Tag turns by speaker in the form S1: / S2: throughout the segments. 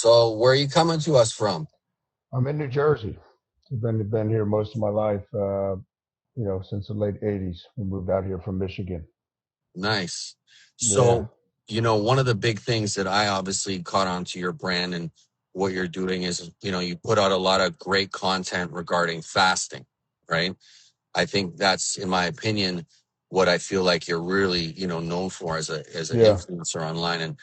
S1: So where are you coming to us from?
S2: I'm in New Jersey. I've been here most of my life. Since the late '80s. We moved out here from Michigan.
S1: Nice.
S2: Yeah,
S1: So, one of the big things that I obviously caught onto your brand and what you're doing is, you put out a lot of great content regarding fasting, right? I think that's, in my opinion, what I feel like you're really, known for as an
S2: yeah.
S1: influencer online. And,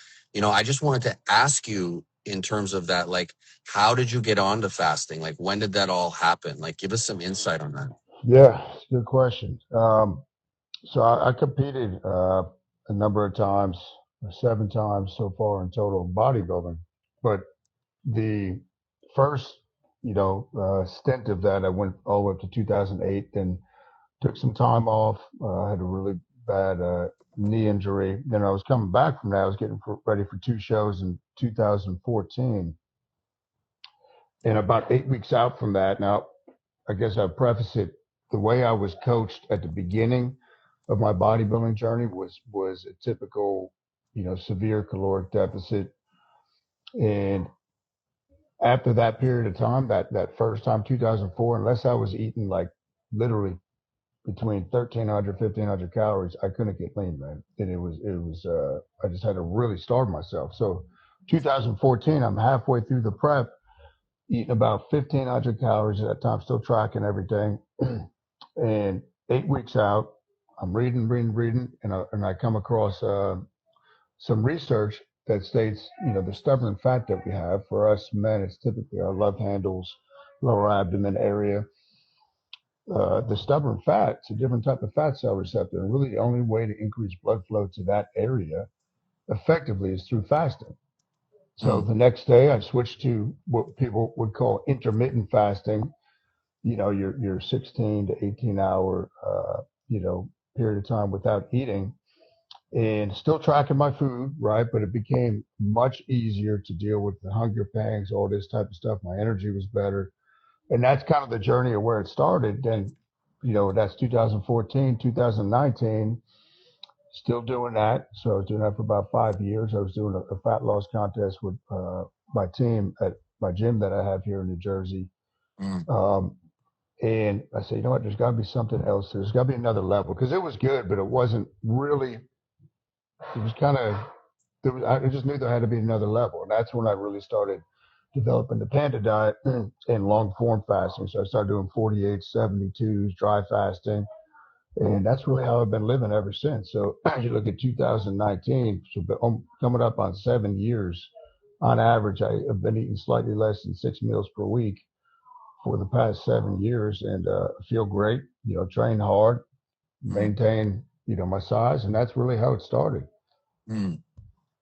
S1: I just wanted to ask you in terms of that, like, how did you get onto fasting? Like, when did that all happen? Like, give us some insight on that.
S2: Yeah, it's a good question. So I competed a number of times, 7 times so far in total in bodybuilding. But the first, stint of that, I went all the way up to 2008. Then took some time off. I had a really bad knee injury. Then I was coming back from that. I was getting ready for 2 shows in 2014. And about 8 weeks out from that, now I guess I'll preface it. The way I was coached at the beginning of my bodybuilding journey was a typical, severe caloric deficit. And after that period of time, that first time, 2004, unless I was eating like literally between 1,300, 1,500 calories, I couldn't get lean, man. And I just had to really starve myself. So 2014, I'm halfway through the prep, eating about 1,500 calories at that time, still tracking everything. And 8 weeks out, I'm reading, and I come across some research that states, the stubborn fat that we have for us men, it's typically our love handles, lower abdomen area. The stubborn fat, it's a different type of fat cell receptor, and really the only way to increase blood flow to that area effectively is through fasting. So
S1: Mm,
S2: the next day, I switched to what people would call intermittent fasting. Your 16 to 18 hour, period of time without eating, and still tracking my food, right? But it became much easier to deal with the hunger pangs, all this type of stuff. My energy was better, and that's kind of the journey of where it started. Then, that's 2014, 2019. Still doing that. So I was doing that for about 5 years. I was doing a fat loss contest with my team at my gym that I have here in New Jersey.
S1: mm.
S2: Um, and I said, you know what? There's got to be something else. There's got to be another level because it was good, but it wasn't really. It was kind of. I just knew there had to be another level, and that's when I really started developing the panda diet and long form fasting. So I started doing 48, 72s, dry fasting, and that's really how I've been living ever since. So you look at 2019, so coming up on 7 years, on average, I have been eating slightly less than 6 meals per week for the past 7 years, and feel great. Train hard,
S1: Mm,
S2: maintain my size, and that's really how it started.
S1: mm.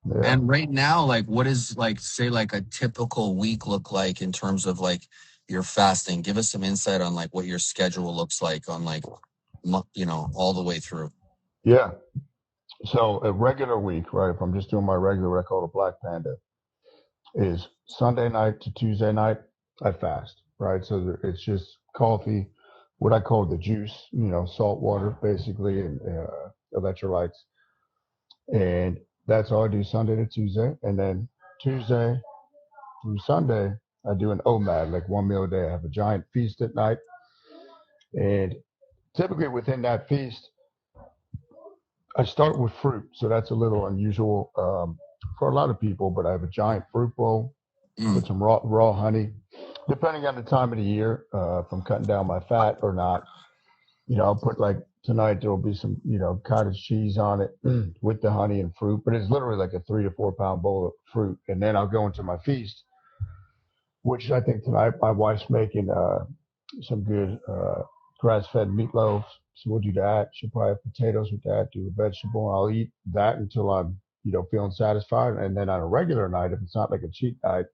S2: Yeah.
S1: And right now, like, what is like, say, like a typical week look like in terms of like your fasting? Give us some insight on like what your schedule looks like on like, all the way through.
S2: Yeah. So a regular week, right? If I'm just doing my regular, what I call a black panda, is Sunday night to Tuesday night, I fast, right? So it's just coffee, what I call the juice, salt water basically, and electrolytes. And that's all I do Sunday to Tuesday. And then Tuesday through Sunday, I do an OMAD, like 1 meal a day. I have a giant feast at night. And typically within that feast, I start with fruit. So that's a little unusual for a lot of people, but I have a giant fruit bowl,
S1: Mm,
S2: put some raw honey, depending on the time of the year, if I'm cutting down my fat or not. I'll put like tonight there will be some, cottage cheese on it with the honey and fruit, but it's literally like a 3 to 4 pound bowl of fruit. And then I'll go into my feast, which I think tonight my wife's making some good grass-fed meatloaf. So we'll do that. She'll probably have potatoes with that, do a vegetable. I'll eat that until I'm, feeling satisfied. And then on a regular night, if it's not like a cheat night,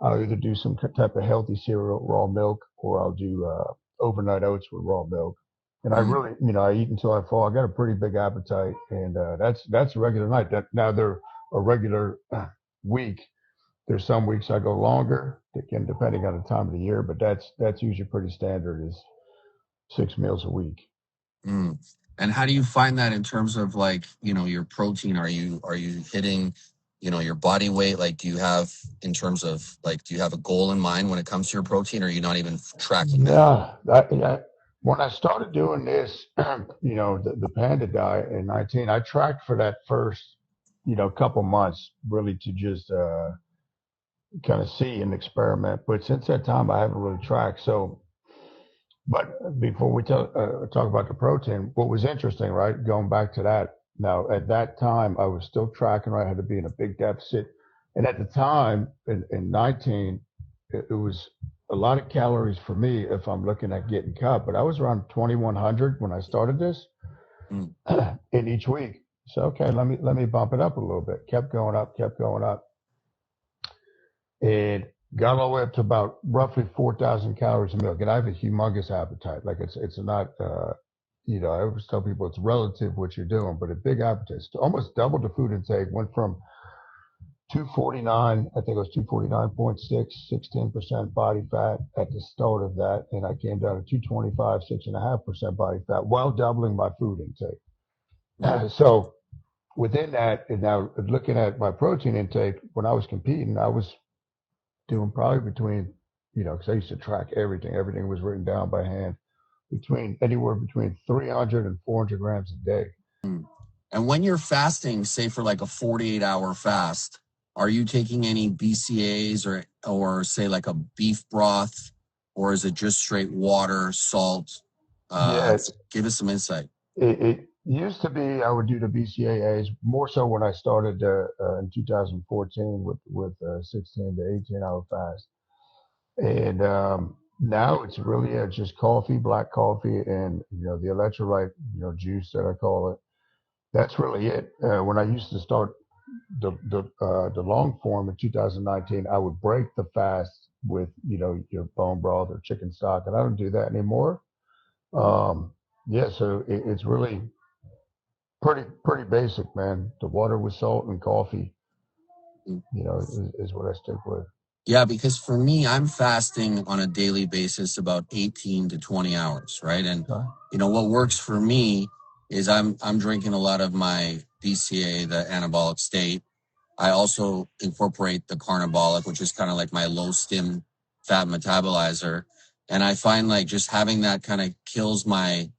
S2: I'll either do some type of healthy cereal, raw milk, or I'll do overnight oats with raw milk. And I
S1: mm,
S2: really, I eat until I fall. I got a pretty big appetite, and that's a regular night. That now they're a regular week. There's some weeks I go longer, again depending on the time of the year, but that's usually pretty standard is 6 meals a week.
S1: mm. And how do you find that in terms of like, your protein? Are you hitting, your body weight? Like, do you have, in terms of like, do you have a goal in mind when it comes to your protein, or are you not even tracking that?
S2: No, when I started doing this, the panda diet in 19, I tracked for that first, couple months really to just kind of see and experiment. But since that time, I haven't really tracked. So, but before we talk about the protein, what was interesting, right? Going back to that. Now, at that time, I was still tracking. Right, I had to be in a big deficit, and at the time in 19, it was a lot of calories for me if I'm looking at getting cut. But I was around 2,100 when I started this
S1: Mm.
S2: in each week. So okay, let me bump it up a little bit. Kept going up, and got all the way up to about roughly 4,000 calories a meal. And I have a humongous appetite. Like it's not, I always tell people it's relative what you're doing, but a big appetite. So almost doubled the food intake. Went from 249, I think it was 249.6, 16% body fat at the start of that, and I came down to 225, 6.5% body fat, while doubling my food intake.
S1: Mm.
S2: So within that, and now looking at my protein intake, when I was competing, I was doing probably between, because I used to track everything. Everything was written down by hand. Anywhere between 300 and 400 grams a day.
S1: Mm. And when you're fasting, say for like a 48-hour fast, are you taking any BCAAs or say like a beef broth, or is it just straight water, salt? Uh,
S2: Yeah,
S1: Give us some insight.
S2: it used to be I would do the BCAAs more so when I started in 2014 with 16 to 18-hour fast, and now it's really just coffee, black coffee, and the electrolyte juice that I call it. That's really it. When I used to start the long form in 2019, I would break the fast with your bone broth or chicken stock, and I don't do that anymore.
S1: Mm.
S2: Yeah, so it's really pretty basic, man. The water with salt and coffee,
S1: Mm.
S2: is what I stick with.
S1: Yeah, because for me, I'm fasting on a daily basis about 18 to 20 hours, right? And
S2: Okay.
S1: what works for me is I'm drinking a lot of my BCA, the anabolic state. I also incorporate the carnibolic, which is kind of like my low stim fat metabolizer. And I find like just having that kind of kills my,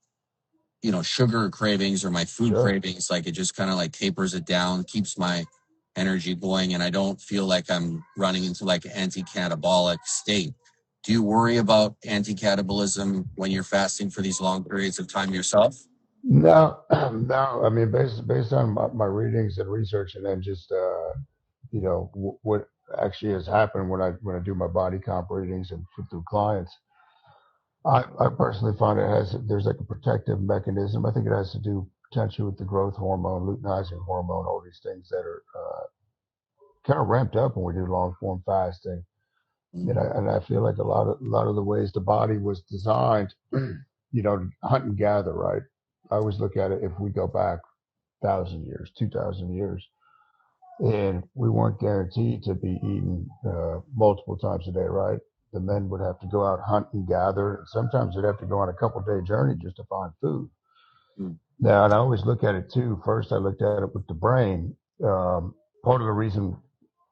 S1: sugar cravings or my food
S2: Sure.
S1: cravings. Like it just kind of like tapers it down, keeps my energy going. And I don't feel like I'm running into like an anti-catabolic state. Do you worry about anti-catabolism when you're fasting for these long periods of time yourself?
S2: No, no. I mean, based on my readings and research, and then just what actually has happened when I do my body comp readings and through clients. I personally find there's like a protective mechanism. I think it has to do potentially with the growth hormone, luteinizing hormone, all these things that are kind of ramped up when we do long form fasting.
S1: Mm.
S2: And I feel like a lot of the ways the body was designed, to hunt and gather, right? I always look at it if we go back 1,000 years, 2,000 years, and we weren't guaranteed to be eating multiple times a day, right? The men would have to go out hunt and gather. Sometimes they'd have to go on a couple-day journey just to find food.
S1: Mm.
S2: Now, and I always look at it too. First, I looked at it with the brain. Part of the reason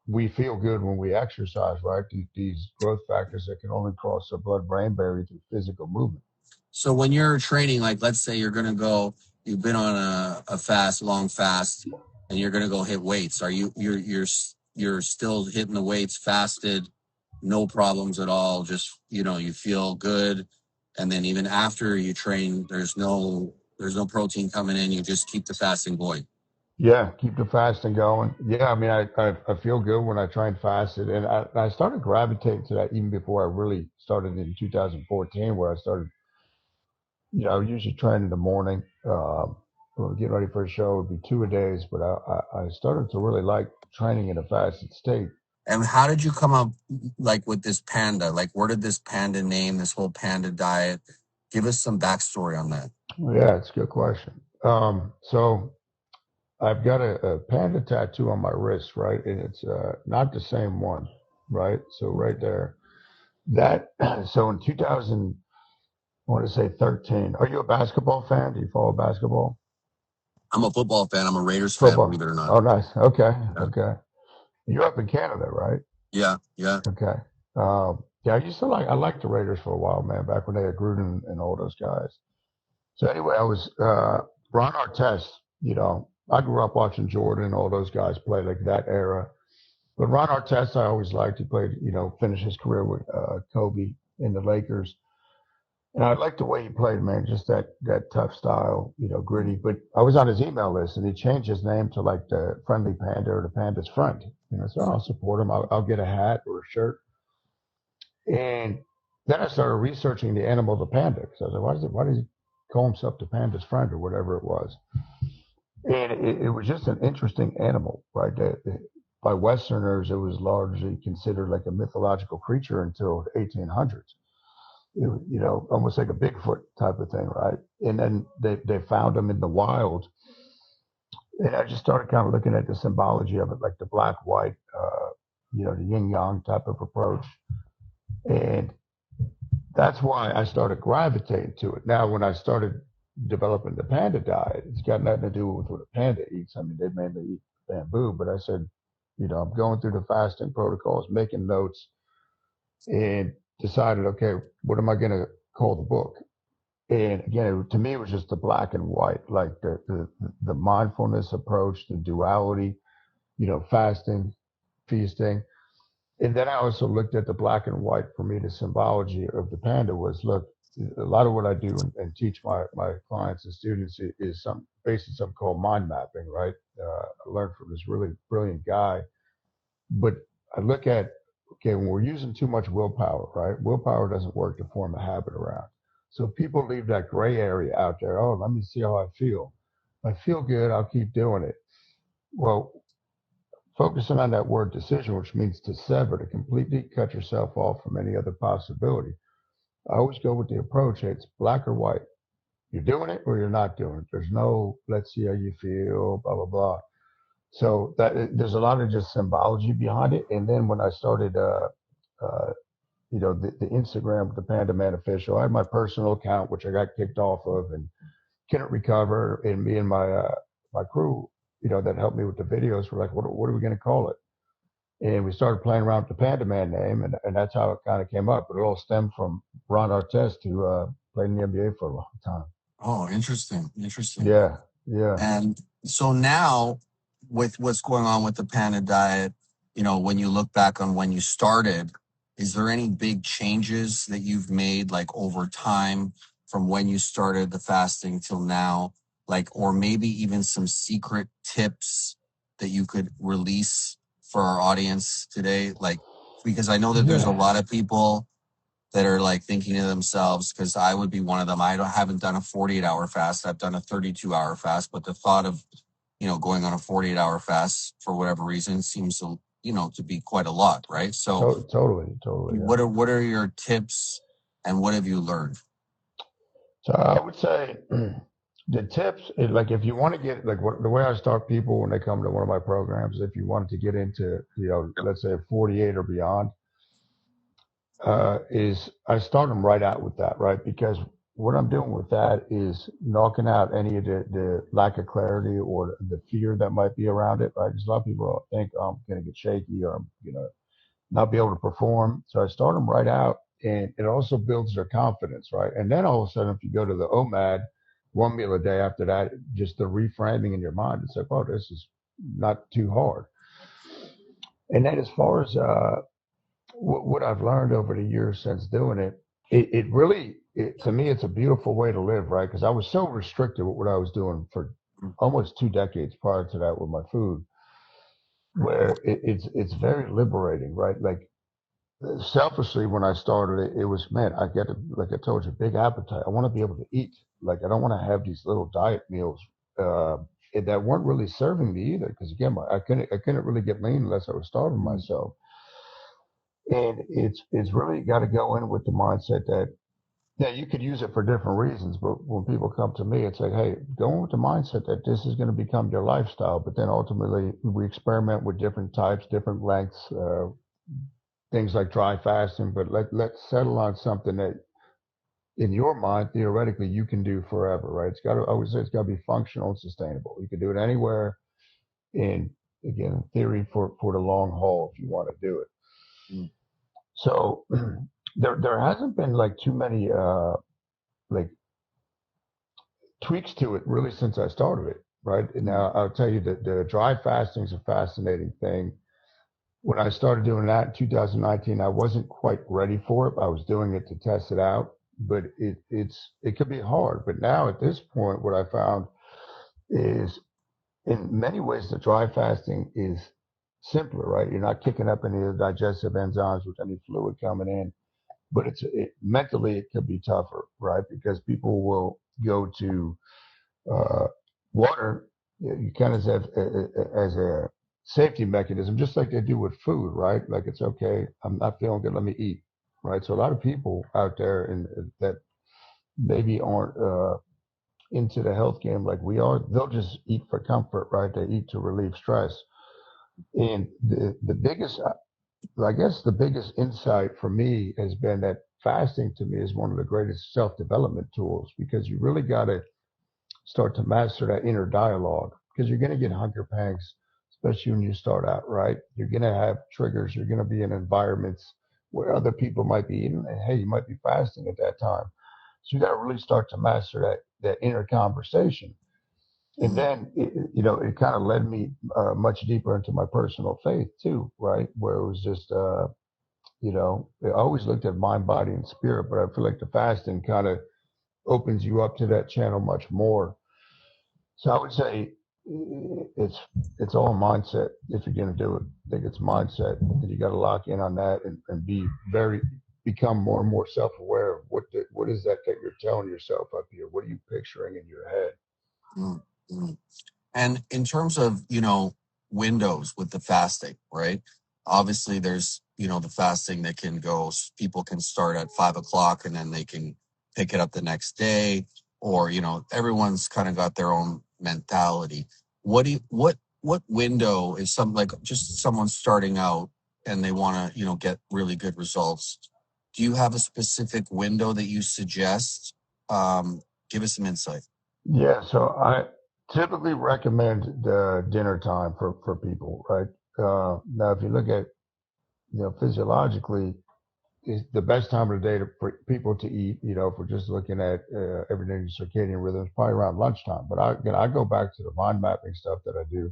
S2: we feel good when we exercise, right? These growth factors that can only cross the blood-brain barrier through physical movement.
S1: So when you're training, like let's say you're gonna go, you've been on a fast, long fast, and you're gonna go hit weights. Are you're still hitting the weights fasted, no problems at all? Just you feel good, and then even after you train, there's no protein coming in. You just keep the fasting going.
S2: Yeah, keep the fasting going. Yeah, I mean, I feel good when I try and fast it, and I started gravitating to that even before I really started in 2014, where I started, I usually train in the morning. Getting ready for a show would be two a days, but I started to really like training in a fasted state.
S1: And how did you come up like with this panda? Like where did this panda name, this whole panda diet? Give us some backstory on that.
S2: Yeah, it's a good question. So I've got a panda tattoo on my wrist, right? And it's not the same one, right? So right there, that so in 2000, I want to say 13. Are you a basketball fan? Do you follow basketball?
S1: I'm a football fan. I'm a Raiders fan, believe
S2: Football.
S1: it or not.
S2: Oh, nice. Okay,
S1: Yeah.
S2: okay. You're up in Canada, right?
S1: Yeah, yeah.
S2: Okay. Yeah, I liked the Raiders for a while, man, back when they had Gruden and all those guys. So anyway, I was Ron Artest. I grew up watching Jordan and all those guys play like that era. But Ron Artest, I always liked. He played, finished his career with Kobe in the Lakers. And I liked the way he played, man, just that tough style, gritty. But I was on his email list, and he changed his name to like the Friendly Panda or the Panda's Friend. So I'll support him. I'll get a hat or a shirt. And then I started researching the animal, the panda, because I was like, why does he call himself the Panda's Friend or whatever it was? And it was just an interesting animal, right? By Westerners, it was largely considered like a mythological creature until the 1800s. Almost like a Bigfoot type of thing, right? And then they found them in the wild. And I just started kind of looking at the symbology of it, like the black, white, the yin yang type of approach. And that's why I started gravitating to it. Now, when I started developing the panda diet, it's got nothing to do with what a panda eats. I mean, they mainly eat bamboo, but I said, I'm going through the fasting protocols, making notes, and decided, okay, what am I going to call the book? And again, to me, it was just the black and white, like the mindfulness approach, the duality, fasting, feasting. And then I also looked at the black and white. For me, the symbology of the panda was, look, a lot of what I do and teach my clients and students is basically something called mind mapping, right? I learned from this really brilliant guy. But I look at, okay, when we're using too much willpower, right? Willpower doesn't work to form a habit around. So people leave that gray area out there. Oh, let me see how I feel. If I feel good, I'll keep doing it. Well, focusing on that word decision, which means to sever, to completely cut yourself off from any other possibility. I always go with the approach. It's black or white. You're doing it or you're not doing it. There's no, let's see how you feel, blah, blah, blah. So there's a lot of just symbology behind it. And then when I started, uh, the Instagram, the Panda Man official, I had my personal account, which I got kicked off of and couldn't recover. And me and my crew, that helped me with the videos were like, what are we going to call it? And we started playing around with the Panda Man name, and that's how it kind of came up. But it all stemmed from Ron Artest, who played in the NBA for a long time.
S1: Oh, interesting. Interesting.
S2: Yeah, yeah.
S1: And so now, with what's going on with the panda diet, when you look back on when you started, is there any big changes that you've made like over time from when you started the fasting till now? Like, or maybe even some secret tips that you could release for our audience today? Like, because I know that there's a
S2: Yeah.
S1: lot of people that are like thinking to themselves, because I would be one of them. Haven't done a 48-hour fast. I've done a 32-hour fast, but the thought of, going on a 48-hour fast for whatever reason seems to, to be quite a lot, right? So
S2: Totally. Yeah.
S1: what are your tips and what have you learned?
S2: So I would say the tips is like if you want to get the way I start people when they come to one of my programs, if you wanted to get into let's say 48 or beyond, is I start them right out with that, right? Because what I'm doing with that is knocking out any of the lack of clarity or the fear that might be around it, right? Because a lot of people think, oh, I'm going to get shaky or I'm going to not be able to perform. So I start them right out, and it also builds their confidence, right? And then all of a sudden, if you go to the OMAD, one meal a day after that, just the reframing in your mind, it's like, oh, this is not too hard. And then as far as what I've learned over the years since doing it, it really, to me, it's a beautiful way to live, right? Because I was so restricted with what I was doing for almost 2 decades prior to that with my food, where it's very liberating, right? Like selfishly, when I started it, it was, man, I get, like I told you, big appetite. I want to be able to eat. Like I don't want to have these little diet meals uh, that weren't really serving me either. Because again, I couldn't really get lean unless I was starving myself. And it's really got to go in with the mindset that yeah, you could use it for different reasons, but when people come to me, it's like, hey, go in with the mindset that this is going to become your lifestyle. But then ultimately, we experiment with different types, different lengths, things like dry fasting. But let's settle on something that, in your mind, theoretically, you can do forever, right? It's got to, I would say, it's got to be functional and sustainable. You can do it anywhere, and again, in theory, for the long haul if you want to do it.
S1: Mm.
S2: So there hasn't been like too many like tweaks to it really since I started it. Right. And
S1: Mm.
S2: now I'll tell you that the dry fasting is a fascinating thing. When I started doing that in 2019, I wasn't quite ready for it. I was doing it to test it out, but it could be hard. But now at this point, what I found is in many ways the dry fasting is simpler, right? You're not kicking up any of the digestive enzymes with any fluid coming in, but mentally it could be tougher, right? Because people will go to uh, water, you kind of have as a safety mechanism, just like they do with food, right? Like it's okay, I'm not feeling good, let me eat, right? So a lot of people out there that maybe aren't into the health game like we are, they'll just eat for comfort, right? They eat to relieve stress. And the biggest, I guess, the biggest insight for me has been that fasting to me is one of the greatest self development tools because you really got to start to master that inner dialogue because you're going to get hunger pangs, especially when you start out, right? You're going to have triggers. You're going to be in environments where other people might be eating, and hey, you might be fasting at that time. So you got to really start to master that inner conversation. And
S1: Mm.
S2: then, it kind of led me much deeper into my personal faith too, right? Where it was just, I always looked at mind, body, and spirit, but I feel like the fasting kind of opens you up to that channel much more. So I would say it's it's all mindset if you're going to do it. I think it's mindset, and you got to lock in on that and become more and more self-aware of what is that you're telling yourself up here. What are you picturing in your head?
S1: Mm. Mm. And in terms of, windows with the fasting, right? Obviously, there's, the fasting that can go, people can start at 5 o'clock and then they can pick it up the next day, or, everyone's kind of got their own mentality. What window is some like just someone starting out and they want to, get really good results? Do you have a specific window that you suggest? Give us some insight.
S2: Yeah, so I typically recommend the dinner time for people, right? Now, if you look at physiologically, is the best time of the day for people to eat. If we're just looking at everyday circadian rhythms, probably around lunchtime. But I go back to the mind mapping stuff that I do.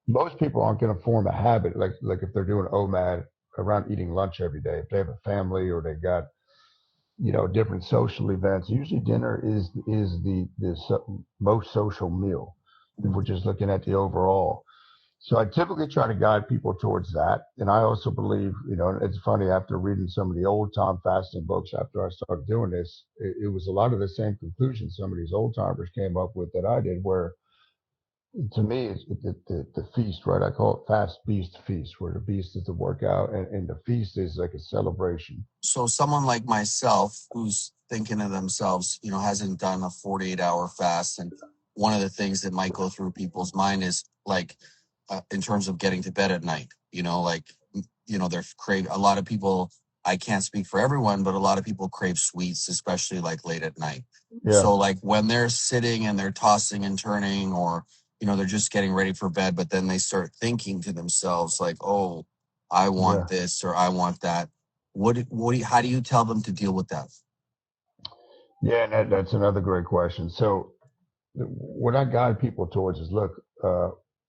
S2: Most people aren't going to form a habit like if they're doing OMAD around eating lunch every day. If they have a family or they got different social events, usually dinner is the most social meal. If we're just looking at the overall. So I typically try to guide people towards that. And I also believe, it's funny, after reading some of the old time fasting books, after I started doing this, it was a lot of the same conclusions some of these old timers came up with that I did, where to me, it's the feast, right? I call it fast beast feast, where the beast is the workout and the feast is like a celebration.
S1: So someone like myself who's thinking of themselves, hasn't done a 48-hour fast, and one of the things that might go through people's mind is like, in terms of getting to bed at night, like, they're crave a lot of people. I can't speak for everyone, but a lot of people crave sweets, especially like late at night.
S2: Yeah,
S1: So like when they're sitting and they're tossing and turning, or they're just getting ready for bed, but then they start thinking to themselves like, "Oh, I want
S2: yeah.
S1: this or I want that." How do you tell them to deal with that?
S2: Yeah, and that's another great question. So what I guide people towards is look,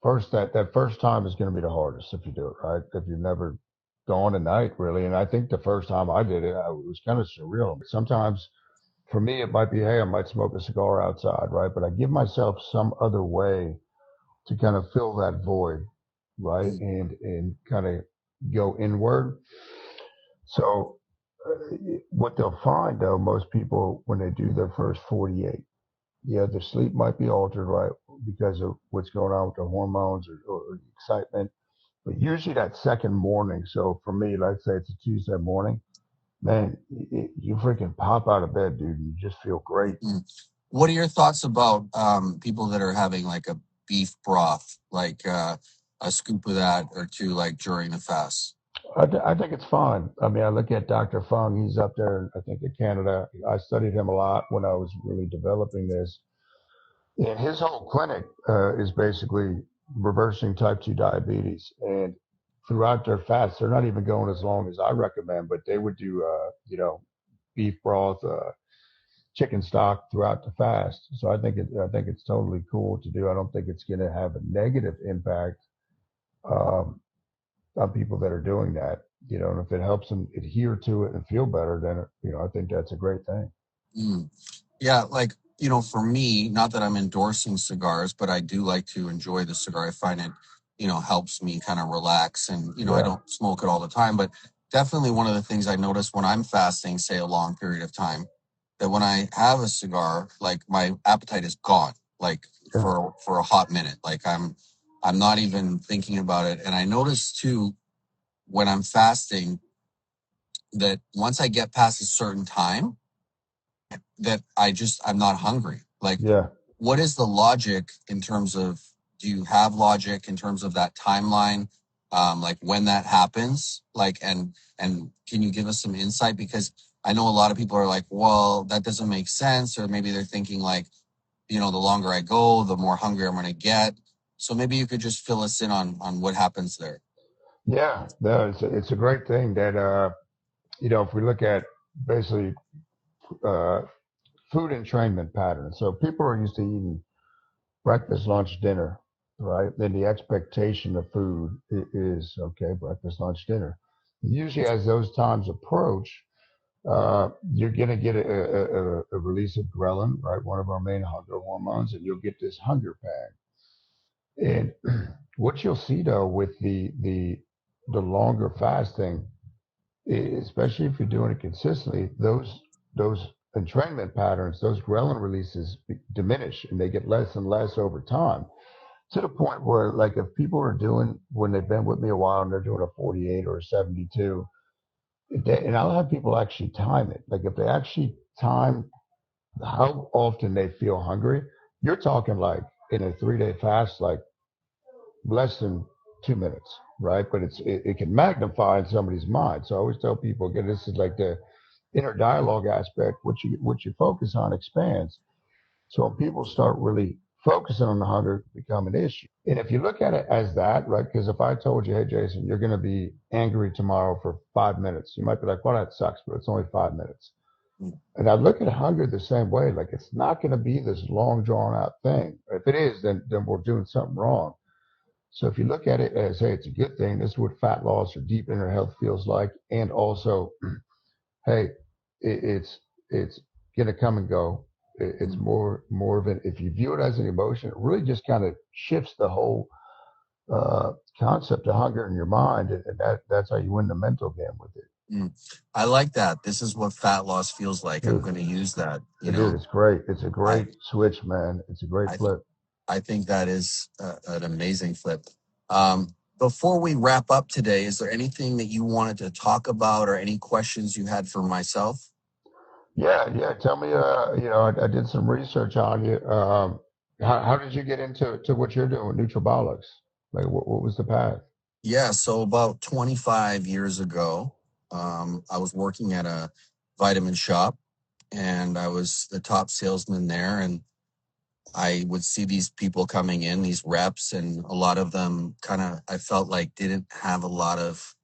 S2: first that first time is going to be the hardest if you do it right. If you've never gone a night really, and I think the first time I did it, it was kind of surreal. Sometimes for me, it might be, hey, I might smoke a cigar outside, right? But I give myself some other way to kind of fill that void, right,
S1: Mm.
S2: and kind of go inward. So what they'll find though, most people when they do their first 48, yeah, the sleep might be altered, right, because of what's going on with the hormones or excitement. But usually that second morning, so for me, let's say it's a Tuesday morning, man, you freaking pop out of bed, dude. You just feel great.
S1: Mm. What are your thoughts about people that are having like a beef broth, like a scoop of that or two, like during the fast?
S2: I think it's fine. I mean, I look at Dr. Fung. He's up there, I think, in Canada. I studied him a lot when I was really developing this. And his whole clinic is basically reversing type 2 diabetes. And throughout their fast, they're not even going as long as I recommend, but they would do, beef broth, chicken stock throughout the fast. So I think it's totally cool to do. I don't think it's going to have a negative impact um, on people that are doing that. And if it helps them adhere to it and feel better, then I think that's a great thing.
S1: Mm. Yeah, like, for me, not that I'm endorsing cigars, but I do like to enjoy the cigar. I find it, helps me kind of relax. And, I
S2: Yeah,
S1: don't smoke it all the time, but definitely one of the things I notice when I'm fasting, say a long period of time, that when I have a cigar, like my appetite is gone, like
S2: yeah,
S1: for a hot minute. Like I'm not even thinking about it. And I notice too, when I'm fasting, that once I get past a certain time, that I'm not hungry. Like,
S2: yeah.
S1: what is the logic in terms of, do you have logic in terms of that timeline? Like when that happens, like, and can you give us some insight? Because I know a lot of people are like, well, that doesn't make sense. Or maybe they're thinking like, the longer I go, the more hungry I'm going to get. So maybe you could just fill us in on what happens there.
S2: Yeah, no, it's a great thing that if we look at basically uh, food entrainment patterns. So people are used to eating breakfast, lunch, dinner, right? Then the expectation of food is okay, breakfast, lunch, dinner. Usually, as those times approach, you're going to get a release of ghrelin, right? One of our main hunger hormones, and you'll get this hunger pang. And what you'll see though with the longer fasting, especially if you're doing it consistently, those entrainment patterns, those ghrelin releases diminish, and they get less and less over time, to the point where, like, if people are doing, when they've been with me a while and they're doing a 48 or a 72, and I'll have people actually time it. Like, if they actually time how often they feel hungry, you're talking like in a 3-day fast, like less than 2 minutes, right? But it can magnify in somebody's mind. So I always tell people, again, this is like the inner dialogue aspect. What you focus on expands. So when people start really focusing on the hunger, become an issue. And if you look at it as that, right? Because if I told you, hey Jason, you're going to be angry tomorrow for 5 minutes, you might be like, well, that sucks, but it's only 5 minutes. And I look at hunger the same way. Like, it's not going to be this long drawn out thing. If it is, then we're doing something wrong. So if you look at it as, hey, it's a good thing, this is what fat loss or deep inner health feels like, and also, hey, it's gonna come and go. It's more of an, if you view it as an emotion, it really just kind of shifts the whole concept of hunger in your mind, and that's how you win the mental game with it.
S1: Mm. I like that. This is what fat loss feels like. I'm
S2: Dude,
S1: going to use that.
S2: dude, it's great. It's a
S1: I,
S2: great switch, man. It's a great
S1: I
S2: flip.
S1: I think that is an amazing flip. Before we wrap up today, is there anything that you wanted to talk about or any questions you had for myself?
S2: Yeah, yeah. Tell me, I did some research on you. How did you get into what you're doing, Nutrabolics? Like, what was the path?
S1: Yeah, so about 25 years ago, I was working at a vitamin shop and I was the top salesman there. And I would see these people coming in, these reps, and a lot of them I felt like didn't have a lot of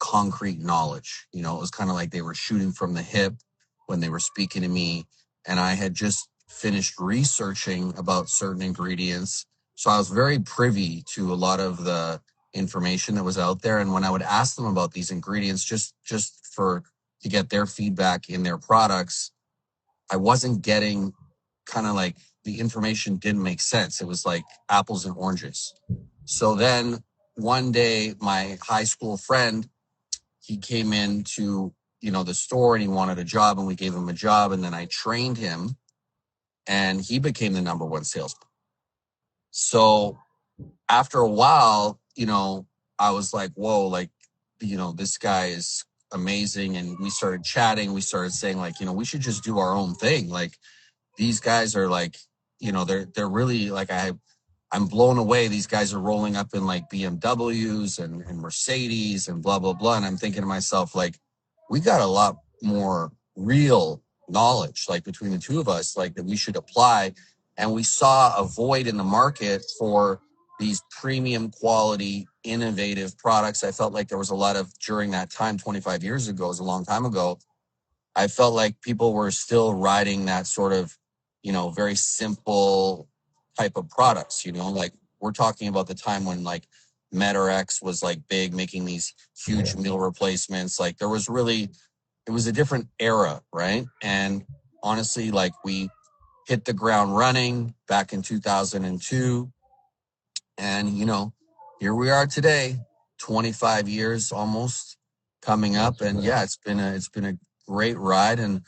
S1: concrete knowledge. It was kind of like they were shooting from the hip when they were speaking to me. And I had just finished researching about certain ingredients. So I was very privy to a lot of the information that was out there. And when I would ask them about these ingredients, just for to get their feedback in their products, I wasn't getting, kind of like, the information didn't make sense. It was like apples and oranges. So then one day, my high school friend, he came into, the store, and he wanted a job, and we gave him a job, and then I trained him and he became the number one salesman. So after a while, I was like, whoa, like, this guy is amazing. And we started chatting. We started saying, like, we should just do our own thing. Like, these guys are like, they're really like, I'm blown away. These guys are rolling up in like BMWs and Mercedes and blah, blah, blah. And I'm thinking to myself, like, we got a lot more real knowledge, like, between the two of us, like, that we should apply. And we saw a void in the market for these premium quality, innovative products. I felt like there was a lot of, during that time, 25 years ago, it was a long time ago, I felt like people were still riding that sort of, very simple type of products, like we're talking about the time when like MetaX was like big, making these huge meal replacements. Like there was really, it was a different era, right? And honestly, like we hit the ground running back in 2002. And, here we are today, 25 years almost coming up. And yeah, it's been a great ride. And,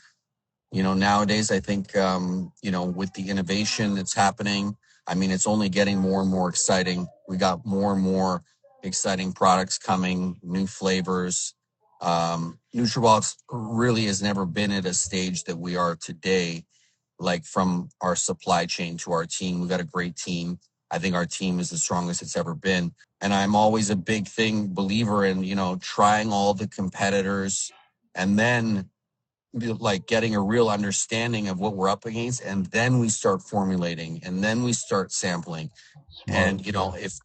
S1: nowadays I think, with the innovation that's happening, I mean, it's only getting more and more exciting. We got more and more exciting products coming, new flavors. Nutrabolics really has never been at a stage that we are today, like from our supply chain to our team. We got a great team. I think our team is the strongest it's ever been. And I'm always a big believer in, trying all the competitors and then like getting a real understanding of what we're up against. And then we start formulating and then we start sampling.
S2: Smart.
S1: And,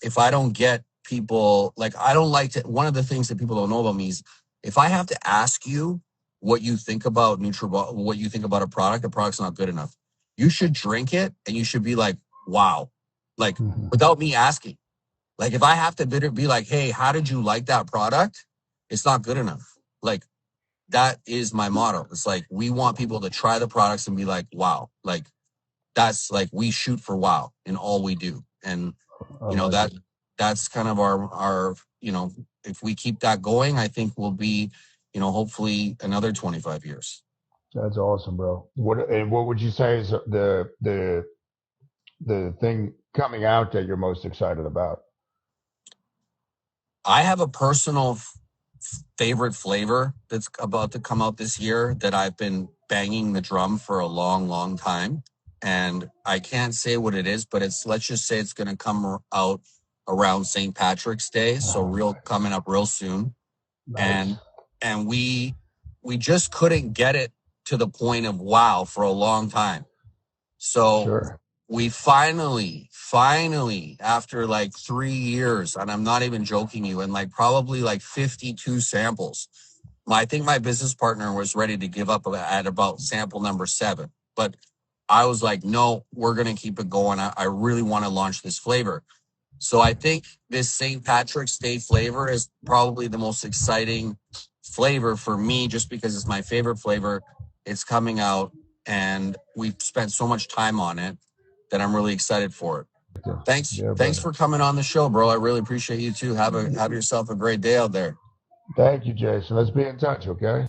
S1: if I don't get people, like, I don't like to, one of the things that people don't know about me is if I have to ask you what you think about Nutrabol, what you think about a product, the product's not good enough. You should drink it and you should be like, wow, like without me asking. Like if I have to be like, hey, how did you like that product? It's not good enough. Like that is my motto. It's like, we want people to try the products and be like, wow, like that's like, we shoot for wow in all we do. And that's kind of our if we keep that going, I think we'll be, hopefully another 25 years.
S2: That's awesome, bro. What would you say is the thing coming out that you're most excited about?
S1: I have a personal favorite flavor that's about to come out this year that I've been banging the drum for a long, long time. And I can't say what it is, but let's just say it's going to come out around St. Patrick's Day. So coming up real soon.
S2: Nice.
S1: And we just couldn't get it to the point of wow for a long time. So we finally, after like 3 years, and I'm not even joking you, and like probably like 52 samples, I think my business partner was ready to give up at about sample number 7. But I was like, no, we're going to keep it going. I really want to launch this flavor. So I think this St. Patrick's Day flavor is probably the most exciting flavor for me, just because it's my favorite flavor. It's coming out and we've spent so much time on it that I'm really excited for it. Thanks for coming on the show, bro. I really appreciate you too. Have yourself a great day out there.
S2: Thank you, Jayson. Let's be in touch, okay?